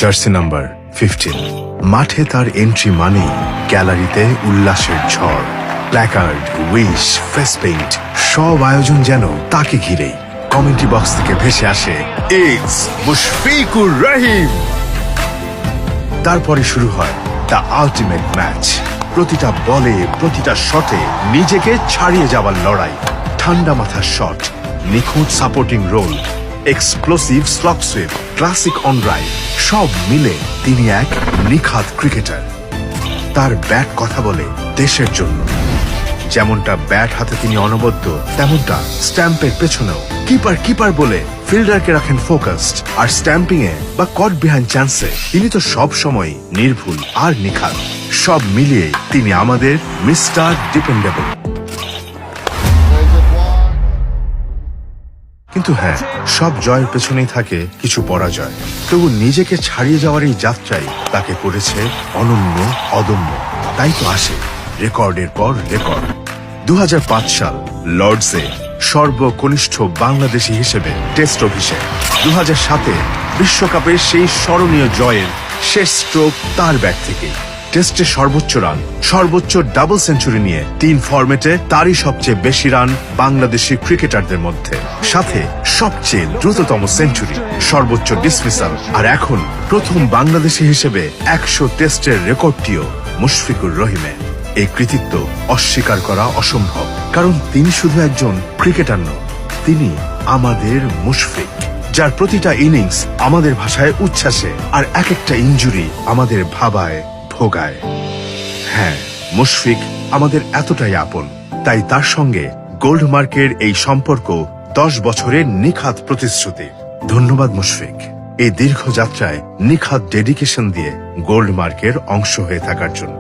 Jersey number 15। মাঠে তার entry মানেই গ্যালারিতে উল্লাসের ঝড়। প্ল্যাকার্ড, উইশ, ফেস পেইন্ট, সব আয়োজন যেন তাকে ঘিরেই। কমেন্ট্রি বক্স থেকে ভেসে আসে ইটস মুশফিকুর রহিম। তারপরে শুরু হয় দ্য আল্টিমেট ম্যাচ। প্রতিটা বলে, প্রতিটা শটে নিজেকে ছাড়িয়ে যাওয়ার লড়াই। ঠান্ডা মাথার শট, নিখুঁত supporting role, explosive slog sweep, classic on রাইড, সব মিলে তিনি এক নিখাত ক্রিকেটার। তার ব্যাট কথা বলে দেশের জন্য। যেমনটা ব্যাট হাতে তিনি অনবদ্য, তেমনটা স্ট্যাম্পের পেছনেও কিপার বলে ফিল্ডারকে রাখেন ফোকাসড। আর স্ট্যাম্পিং এ বা কট বিহাইন্ড চান্সে তিনি তো সব সময় নির্ভুল আর নিখাত। সব মিলিয়ে তিনি আমাদের মিস্টার ডিপেন্ডেবল। কিন্তু হ্যাঁ, সব জয়ের পেছনেই থাকে কিছু পরাজয়। তবু নিজেকে ছাড়িয়ে যাওয়ার এই যাত্রায় তাকে করেছে অনন্য, অদম্য। তাই তো আসে রেকর্ডের পর রেকর্ড। 2005 সাল লর্ডসে সর্বকনিষ্ঠ বাংলাদেশী হিসেবে টেস্ট অভিষেক। 2007-এ বিশ্বকাপের সেই স্মরণীয় জয়ের শেষ স্ট্রোক তার ব্যাট থেকেই। টেস্টে সর্বোচ্চ রান, সর্বোচ্চ ডাবল সেঞ্চুরি নিয়ে 3 ফরম্যাটে তারই সবচেয়ে বেশি রান বাংলাদেশি ক্রিকেটারদের মধ্যে। সাথে সবচেয়ে দ্রুততম সেঞ্চুরি, সর্বোচ্চ ডিসমিসাল। আর এখন প্রথম বাংলাদেশী হিসেবে 100 টেস্টের রেকর্ডটিও মুশফিকুর রহিমের। এই কৃতিত্ব অস্বীকার করা অসম্ভব, কারণ তিনি শুধু একজন ক্রিকেটার নন, তিনি আমাদের মুশফিক, যার প্রতিটা ইনিংস আমাদের ভাষায় উচ্ছ্বাসে, আর এক একটা ইনজুরি আমাদের ভাবায় ভোগায়। হ্যাঁ, মুশফিক আমাদের এতটাই আপন, তাই তার সঙ্গে গোল্ডমার্কের এই সম্পর্ক 10 বছরের নিখাত প্রতিশ্রুতি। ধন্যবাদ মুশফিক, এই দীর্ঘ যাত্রায় নিখাত ডেডিকেশন দিয়ে গোল্ডমার্কের অংশ হয়ে থাকার জন্য।